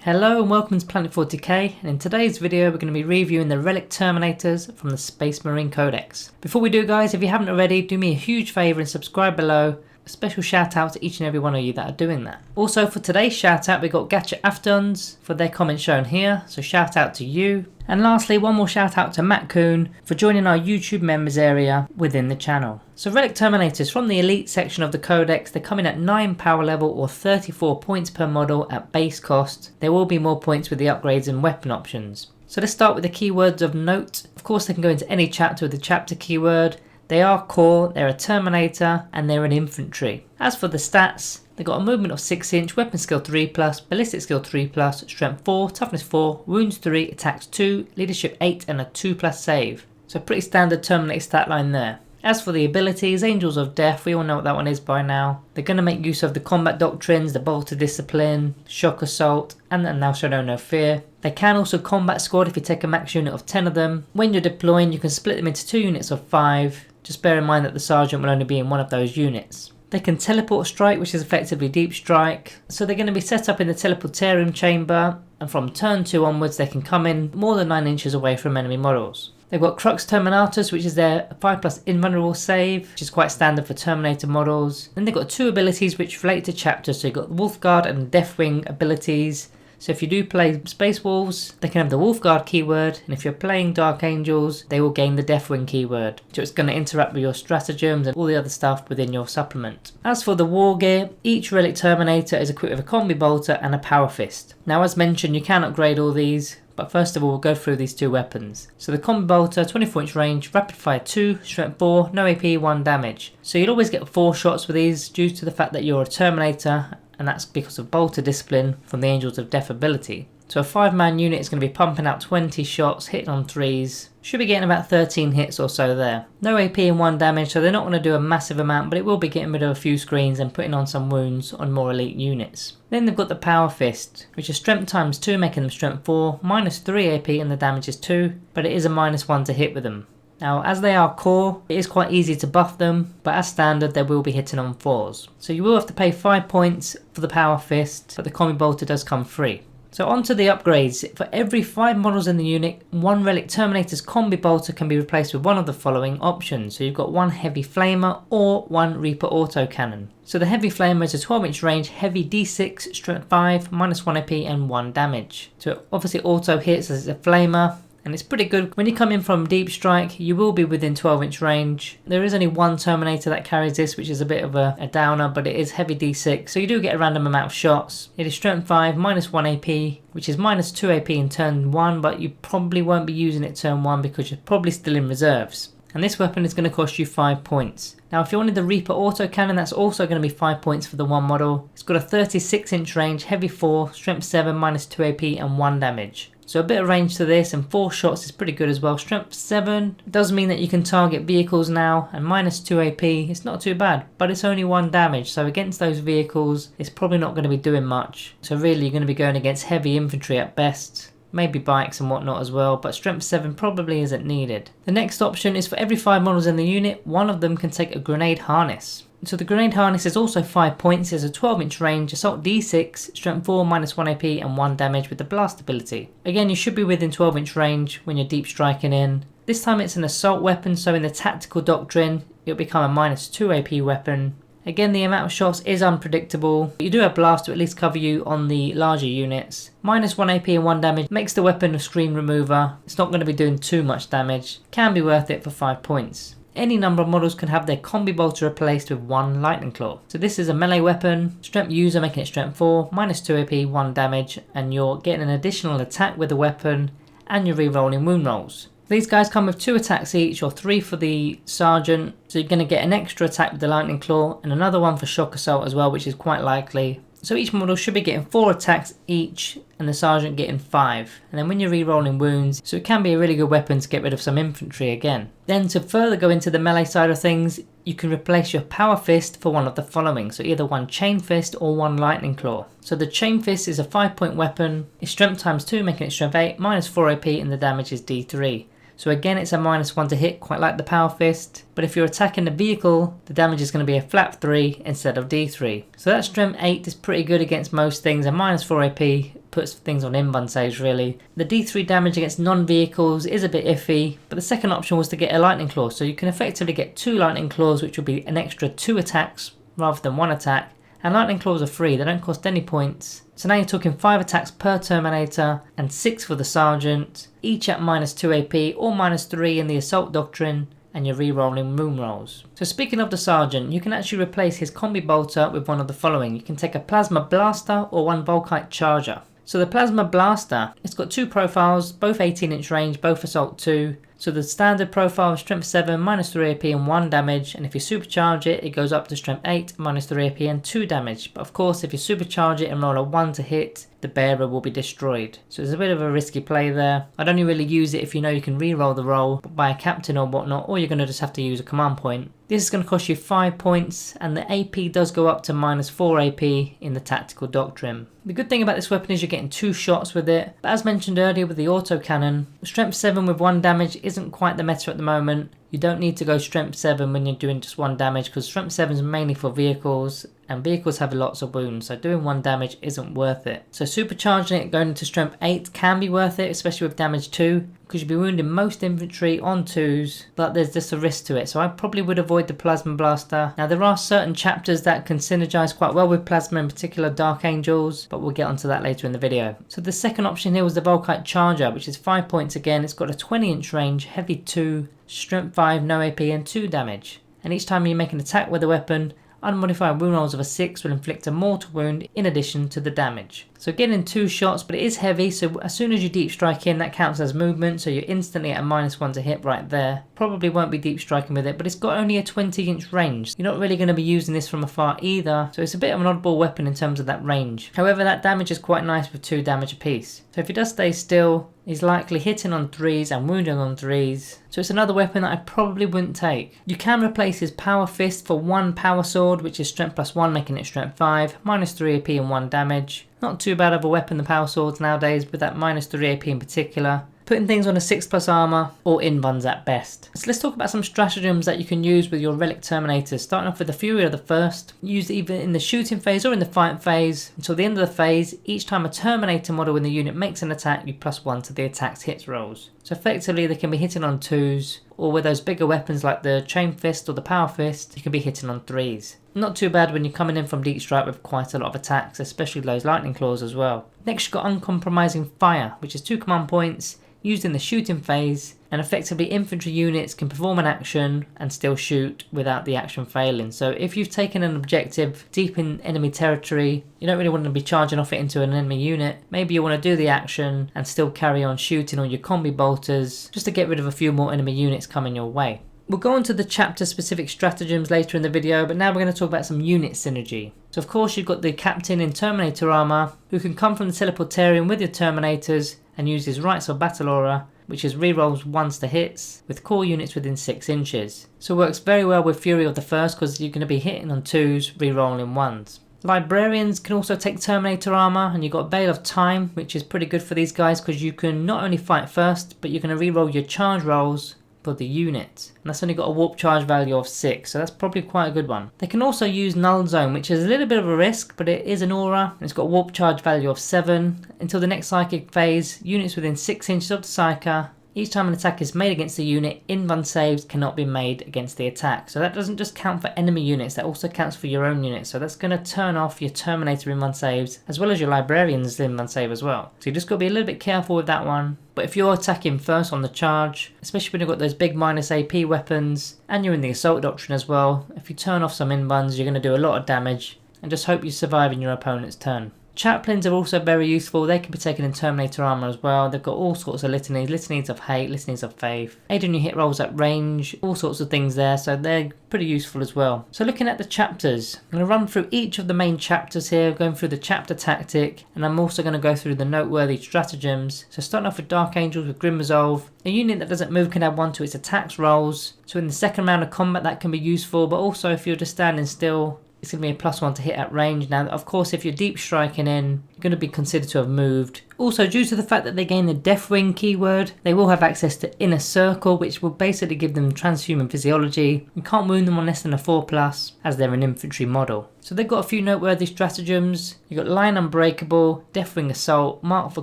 Hello and welcome to Planet 40k, and in today's video we're going to be reviewing the Relic Terminators from the Space Marine Codex. Before we do, guys, if you haven't already, do me a huge favour and subscribe below. A special shout out to each and every one of you that are doing that. Also for today's shout out we got Gadget Aftons for their comment shown here, so shout out to you. And lastly, one more shout out to Matt Kuhn for joining our YouTube members area within the channel. So Relic Terminators from the elite section of the codex, they come in at 9 power level or 34 points per model at base cost. There will be more points with the upgrades and weapon options. So let's start with the keywords of note. Of course they can go into any chapter with the chapter keyword. They are core, they're a Terminator, and they're an infantry. As for the stats, they've got a movement of 6-inch, weapon skill 3+, ballistic skill 3+, strength 4, toughness 4, wounds 3, attacks 2, leadership 8, and a 2+ save. So pretty standard Terminator stat line there. As for the abilities, Angels of Death, we all know what that one is by now. They're going to make use of the combat doctrines, the Bolt of Discipline, Shock Assault, and Thou Shalt Know No Fear. They can also combat squad if you take a max unit of 10 of them. When you're deploying, you can split them into 2 units of 5. Just bear in mind that the Sergeant will only be in one of those units. They can teleport strike, which is effectively deep strike. So they're going to be set up in the teleportarium chamber, and from turn 2 onwards they can come in more than 9 inches away from enemy models. They've got Crux Terminators, which is their 5+ invulnerable save, which is quite standard for Terminator models. Then they've got 2 abilities which relate to chapters, so you've got the Wolfguard and Deathwing abilities. So if you do play Space Wolves, they can have the Wolfguard keyword, and if you're playing Dark Angels, they will gain the Deathwing keyword. So it's going to interact with your stratagems and all the other stuff within your supplement. As for the Wargear, each Relic Terminator is equipped with a Combi Bolter and a Power Fist. Now as mentioned, you can upgrade all these, but first of all we'll go through these 2 weapons. So the Combi Bolter, 24-inch range, rapid fire 2, strength 4, no AP, 1 damage. So you'll always get 4 shots with these due to the fact that you're a Terminator, and that's because of Bolt of Discipline from the Angels of Death ability. So a 5-man unit is going to be pumping out 20 shots, hitting on 3s. Should be getting about 13 hits or so there. No AP and 1 damage, so they're not going to do a massive amount, but it will be getting rid of a few screens and putting on some wounds on more elite units. Then they've got the Power Fist, which is strength times 2, making them strength 4, minus 3 AP and the damage is 2, but it is a minus 1 to hit with them. Now as they are core, it is quite easy to buff them, but as standard they will be hitting on 4s. So you will have to pay 5 points for the Power Fist, but the Combi Bolter does come free. So on to the upgrades. For every 5 models in the unit, 1 Relic Terminator's Combi Bolter can be replaced with one of the following options. So you've got 1 Heavy Flamer or 1 Reaper Autocannon. So the Heavy Flamer is a 12-inch range, heavy D6, strength 5, minus 1 AP and 1 damage. So it obviously auto hits as it's a flamer, and it's pretty good. When you come in from deep strike, you will be within 12-inch range. There is only 1 Terminator that carries this, which is a bit of a downer, but it is heavy D6, so you do get a random amount of shots. It is strength 5, minus 1 AP, which is minus 2 AP in turn 1, but you probably won't be using it turn 1 because you're probably still in reserves. And this weapon is going to cost you 5 points. Now if you wanted the Reaper Autocannon, that's also going to be 5 points for the 1 model. It's got a 36-inch range, heavy 4, strength 7, minus 2 AP and 1 damage. So a bit of range to this, and 4 shots is pretty good as well. Strength 7 does mean that you can target vehicles now, and minus 2 AP, it's not too bad, but it's only 1 damage, so against those vehicles it's probably not going to be doing much. So really you're going to be going against heavy infantry at best, maybe bikes and whatnot as well, but strength 7 probably isn't needed. The next option is for every 5 models in the unit, 1 of them can take a grenade harness. So the grenade harness is also 5 points, it's a 12-inch range, assault D6, strength 4, minus 1 AP and 1 damage with the blast ability. Again, you should be within 12-inch range when you're deep striking in. This time it's an assault weapon, so in the tactical doctrine it'll become a minus 2 AP weapon. Again, the amount of shots is unpredictable. You do have blast to at least cover you on the larger units. Minus 1 AP and 1 damage makes the weapon a screen remover. It's not going to be doing too much damage. Can be worth it for 5 points. Any number of models can have their Combi Bolter replaced with 1 Lightning Claw. So this is a melee weapon, strength user making it strength 4, minus 2 AP, 1 damage, and you're getting an additional attack with the weapon, and you're re-rolling wound rolls. These guys come with 2 attacks each, or 3 for the Sergeant, so you're going to get an extra attack with the Lightning Claw, and another one for Shock Assault as well, which is quite likely. So each model should be getting 4 attacks each, and the Sergeant getting 5. And then when you're re-rolling wounds, so it can be a really good weapon to get rid of some infantry again. Then to further go into the melee side of things, you can replace your Power Fist for one of the following. So either 1 Chain Fist or 1 Lightning Claw. So the Chain Fist is a 5-point weapon. It's strength times 2, making it strength 8, minus 4 AP, and the damage is D3. So again, it's a -1 to hit, quite like the Power Fist. But if you're attacking the vehicle, the damage is going to be a flat 3 instead of D3. So that strength 8 is pretty good against most things, and -4 AP puts things on invuln saves really. The D3 damage against non-vehicles is a bit iffy, but the second option was to get a lightning claw. So you can effectively get 2 lightning claws, which will be an extra 2 attacks rather than 1 attack. And lightning claws are free, they don't cost any points. So now you're talking 5 attacks per Terminator and 6 for the Sergeant, each at -2 AP or -3 in the Assault Doctrine, and you're re-rolling moon rolls. So speaking of the Sergeant, you can actually replace his combi bolter with one of the following. You can take a Plasma Blaster or one Volkite Charger. So the Plasma Blaster, it's got 2 profiles, both 18-inch range, both Assault 2. So the standard profile is Strength 7, -3 AP and 1 damage, and if you supercharge it, it goes up to Strength 8, -3 AP and 2 damage. But of course, if you supercharge it and roll a 1 to hit, the bearer will be destroyed. So it's a bit of a risky play there. I'd only really use it if you know you can re-roll the roll by a captain or whatnot, or you're going to just have to use a command point. This is going to cost you 5 points, and the AP does go up to -4 AP in the Tactical Doctrine. The good thing about this weapon is you're getting 2 shots with it, but as mentioned earlier with the autocannon, Strength 7 with 1 damage isn't quite the meta at the moment. You don't need to go Strength 7 when you're doing just 1 damage, because Strength 7 is mainly for vehicles, and vehicles have lots of wounds, so doing 1 damage isn't worth it. So supercharging it going into Strength 8 can be worth it, especially with damage 2, because you'll be wounding most infantry on 2s, but there's just a risk to it, so I probably would avoid the Plasma Blaster. Now there are certain chapters that can synergize quite well with Plasma, in particular Dark Angels, but we'll get onto that later in the video. So the second option here was the Volkite Charger, which is 5 points again. It's got a 20-inch range, heavy 2, Strength 5, no AP and 2 damage. And each time you make an attack with the weapon, unmodified wound rolls of a 6 will inflict a mortal wound in addition to the damage. So getting 2 shots, but it is heavy, so as soon as you deep strike in, that counts as movement, so you're instantly at a -1 to hit right there. Probably won't be deep striking with it, but it's got only a 20-inch range. You're not really going to be using this from afar either, so it's a bit of an oddball weapon in terms of that range. However, that damage is quite nice with 2 damage apiece. So if he does stay still, he's likely hitting on 3s and wounding on 3s. So it's another weapon that I probably wouldn't take. You can replace his Power Fist for 1 Power Sword, which is Strength +1, making it Strength 5, -3 AP and 1 damage. Not too bad of a weapon, the Power Swords nowadays, with that -3 AP in particular. Putting things on a 6+ armor or invuns at best. So let's talk about some stratagems that you can use with your Relic Terminators. Starting off with the Fury of the First. Use it either in the shooting phase or in the fight phase. Until the end of the phase, each time a Terminator model in the unit makes an attack, you +1 to the attack's hits rolls. So effectively they can be hitting on 2s, or with those bigger weapons like the Chain Fist or the Power Fist, you can be hitting on 3s. Not too bad when you're coming in from deep strike with quite a lot of attacks, especially those lightning claws as well. Next you've got Uncompromising Fire, which is 2 command points, used in the shooting phase, and effectively infantry units can perform an action and still shoot without the action failing. So if you've taken an objective deep in enemy territory, you don't really want to be charging off it into an enemy unit, maybe you want to do the action and still carry on shooting on your combi bolters just to get rid of a few more enemy units coming your way. We'll go on to the chapter specific stratagems later in the video, but now we're going to talk about some unit synergy. So of course you've got the captain in Terminator armor, who can come from the teleportarium with your Terminators and use his Rites of Battle Aura, which is rerolls 1s to hits with core units within 6 inches. So it works very well with Fury of the First because you're going to be hitting on 2s, rerolling 1s. Librarians can also take Terminator armor, and you've got Veil of Time, which is pretty good for these guys because you can not only fight first, but you're going to reroll your charge rolls for the unit, and that's only got a warp charge value of 6, so that's probably quite a good one. They can also use Null Zone, which is a little bit of a risk, but it is an aura, and it's got a warp charge value of 7. Until the next psychic phase, units within 6 inches of the psyker, each time an attack is made against the unit, invuln saves cannot be made against the attack. So that doesn't just count for enemy units, that also counts for your own units. So that's going to turn off your Terminator invuln saves, as well as your Librarian's invuln save as well. So you just got to be a little bit careful with that one. But if you're attacking first on the charge, especially when you've got those big -AP weapons, and you're in the Assault Doctrine as well, if you turn off some invuns, you're going to do a lot of damage, and just hope you survive in your opponent's turn. Chaplains are also very useful. They can be taken in Terminator armor as well. They've got all sorts of litanies, litanies of hate, litanies of faith, aiding your hit rolls at range, all sorts of things there, so they're pretty useful as well. So looking at the chapters, I'm going to run through each of the main chapters here, going through the chapter tactic, and I'm also going to go through the noteworthy stratagems. So starting off with Dark Angels with Grim Resolve. A unit that doesn't move can add 1 to its attacks rolls, so in the second round of combat that can be useful, but also if you're just standing still, it's going to be a +1 to hit at range. Now, of course, if you're deep striking in, you're going to be considered to have moved. Also, due to the fact that they gain the Deathwing keyword, they will have access to Inner Circle, which will basically give them transhuman physiology. You can't wound them on less than a 4+, as they're an infantry model. So they've got a few noteworthy stratagems. You've got Line Unbreakable, Deathwing Assault, Mark for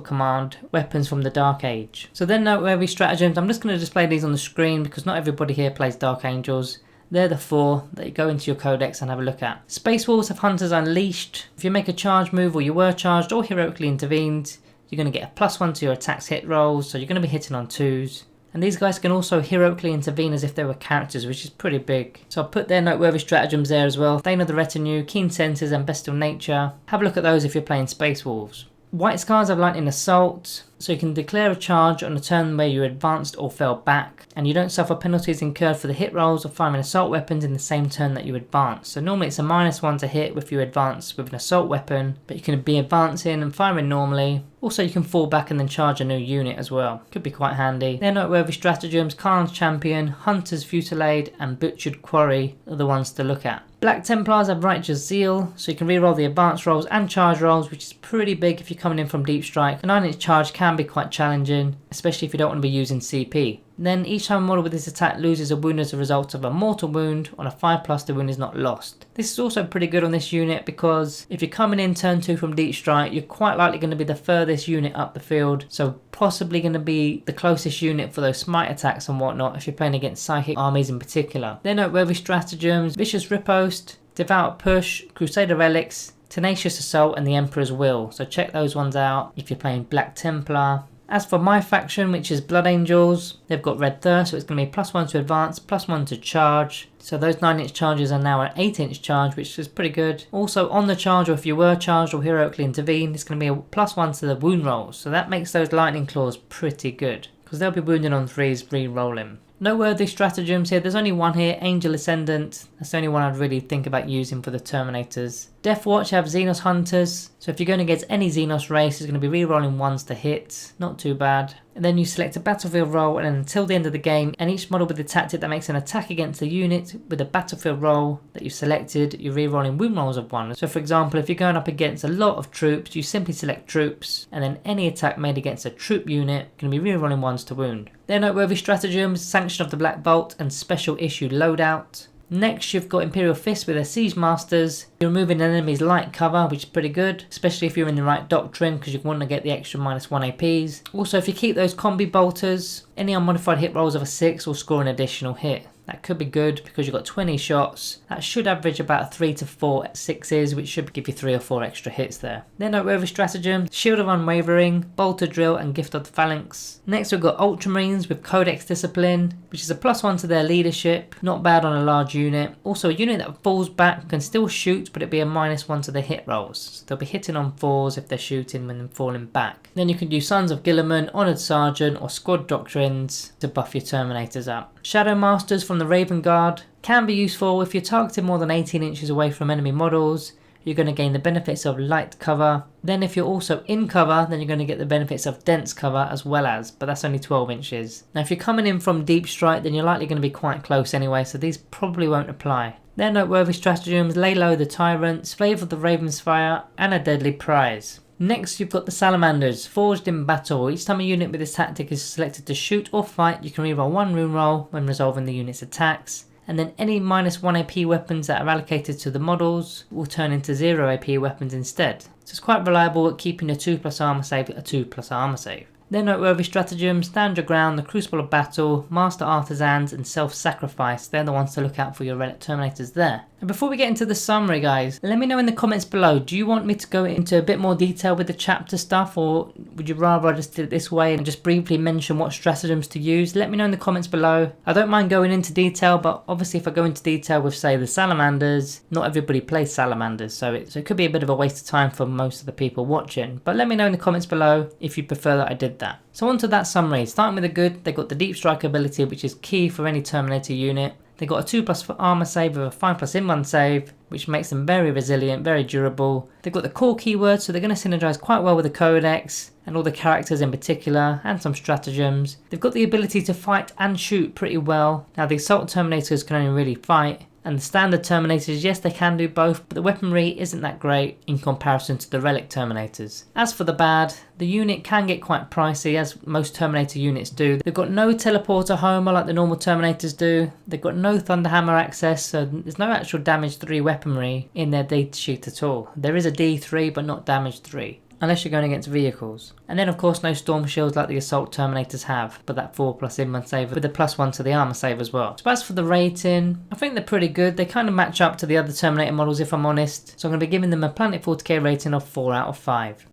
Command, weapons from the Dark Age. So they're noteworthy stratagems. I'm just going to display these on the screen because not everybody here plays Dark Angels. They're the 4 that you go into your codex and have a look at. Space Wolves have Hunters Unleashed. If you make a charge move or you were charged or heroically intervened, you're going to get a +1 to your attacks hit rolls, so you're going to be hitting on 2s. And these guys can also heroically intervene as if they were characters, which is pretty big. So I'll put their noteworthy stratagems there as well. Thane of the Retinue, Keen Senses and Bestial Nature. Have a look at those if you're playing Space Wolves. White Scars have Lightning Assault, so you can declare a charge on a turn where you advanced or fell back, and you don't suffer penalties incurred for the hit rolls or firing assault weapons in the same turn that you advance. So normally it's a -1 to hit if you advance with an assault weapon, but you can be advancing and firing normally. Also, you can fall back and then charge a new unit as well. Could be quite handy. They're noteworthy stratagems. Khan's Champion, Hunter's Fusilade and Butchered Quarry are the ones to look at. Black Templars have Righteous Zeal, so you can reroll the advance rolls and charge rolls, which is pretty big if you're coming in from deep strike. A 9-inch charge can be quite challenging, especially if you don't want to be using CP. Then each time a model with this attack loses a wound as a result of a mortal wound, on a 5+, the wound is not lost. This is also pretty good on this unit because if you're coming in turn 2 from deep strike, you're quite likely going to be the furthest unit up the field, so possibly going to be the closest unit for those smite attacks and whatnot if you're playing against psychic armies in particular. Then noteworthy stratagems, Vicious Riposte, Devout Push, Crusader Relics, Tenacious Assault and the Emperor's Will, so check those ones out if you're playing Black Templar. As for my faction, which is Blood Angels, they've got Red Thirst, so it's going to be +1 to advance, +1 to charge. So those 9-inch charges are now an 8-inch charge, which is pretty good. Also on the charge, or if you were charged or heroically intervened, it's going to be a +1 to the wound rolls. So that makes those Lightning Claws pretty good, because they'll be wounded on 3s, re-rolling. Noteworthy stratagems here, there's only one here, Angel Ascendant. That's the only one I'd really think about using for the Terminators. Death Watch have Xenos Hunters, so if you're going against any Xenos race, it's going to be re-rolling 1s to hit, not too bad. And then you select a battlefield roll, and then until the end of the game, and each model with the tactic that makes an attack against the unit with a battlefield roll that you've selected, you're re-rolling wound rolls of 1. So for example, if you're going up against a lot of troops, you simply select troops, and then any attack made against a troop unit can be re-rolling 1s to wound. They're noteworthy stratagems, Sanction of the Black Bolt and Special Issue Loadout. Next, you've got Imperial Fist with their Siege Masters. You're removing an enemy's light cover, which is pretty good, especially if you're in the right doctrine, because you want to get the extra -1 APs. Also, if you keep those Combi Bolters, any unmodified hit rolls of a 6 will score an additional hit. That could be good because you've got 20 shots. That should average about 3 to 4 6s, which should give you 3 or 4 extra hits there. Then noteworthy stratagem, Shield of Unwavering, Bolter Drill and Gift of the Phalanx. Next we've got Ultramarines with Codex Discipline, which is a +1 to their leadership. Not bad on a large unit. Also a unit that falls back can still shoot, but it'd be a -1 to the hit rolls. So they'll be hitting on 4s if they're shooting when they're falling back. Then you can do Sons of Guilliman, Honoured Sergeant or Squad Doctrines to buff your Terminators up. Shadow Masters from the Raven Guard can be useful if you're targeting more than 18 inches away from enemy models. You're going to gain the benefits of light cover. Then if you're also in cover, then you're going to get the benefits of dense cover as well as, but that's only 12 inches. Now if you're coming in from deep strike, then you're likely going to be quite close anyway, so these probably won't apply. Then noteworthy stratagems, Lay Low the Tyrants, Flavour of the Raven's Fire and a Deadly Prize. Next you've got the Salamanders, Forged in Battle. Each time a unit with this tactic is selected to shoot or fight, you can reroll 1 rune roll when resolving the unit's attacks. And then any -1 AP weapons that are allocated to the models will turn into 0 AP weapons instead. So it's quite reliable at keeping a 2+ armor save a 2+ armor save. Then noteworthy stratagems, Stand Your Ground, the Crucible of Battle, Master Artisans and Self-Sacrifice. They're the ones to look out for your Relic Terminators there. And before we get into the summary guys, let me know in the comments below, do you want me to go into a bit more detail with the chapter stuff, or would you rather I just did it this way and just briefly mention what stratagems to use? Let me know in the comments below. I don't mind going into detail, but obviously if I go into detail with say the Salamanders, not everybody plays Salamanders, so it could be a bit of a waste of time for most of the people watching. But let me know in the comments below if you prefer that I did that. So on to that summary. Starting with the good, they've got the deep strike ability, which is key for any Terminator unit. They've got a 2+ armor save with a 5+ in-1 save, which makes them very resilient, very durable. They've got the core keywords, so they're going to synergize quite well with the Codex and all the characters in particular, and some stratagems. They've got the ability to fight and shoot pretty well. Now the Assault Terminators can only really fight, And the standard Terminators, yes, they can do both, but the weaponry isn't that great in comparison to the Relic Terminators. As for the bad, the unit can get quite pricey, as most Terminator units do. They've got no teleporter homer like the normal Terminators do. They've got no Thunderhammer access, so there's no actual damage 3 weaponry in their datasheet at all. There is a D3, but not damage 3. Unless you're going against vehicles. And then of course no storm shields like the assault Terminators have, but that 4+ inmune save with the +1 to the armor save as well. So as for the rating, I think they're pretty good. They kind of match up to the other Terminator models if I'm honest. So I'm going to be giving them a Planet 40k rating of 4 out of 5.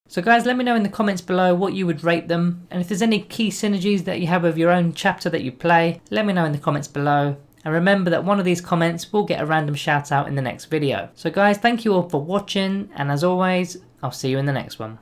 So guys, let me know in the comments below what you would rate them, and if there's any key synergies that you have with your own chapter that you play, let me know in the comments below. And remember that one of these comments will get a random shout out in the next video. So guys, thank you all for watching, and as always, I'll see you in the next one.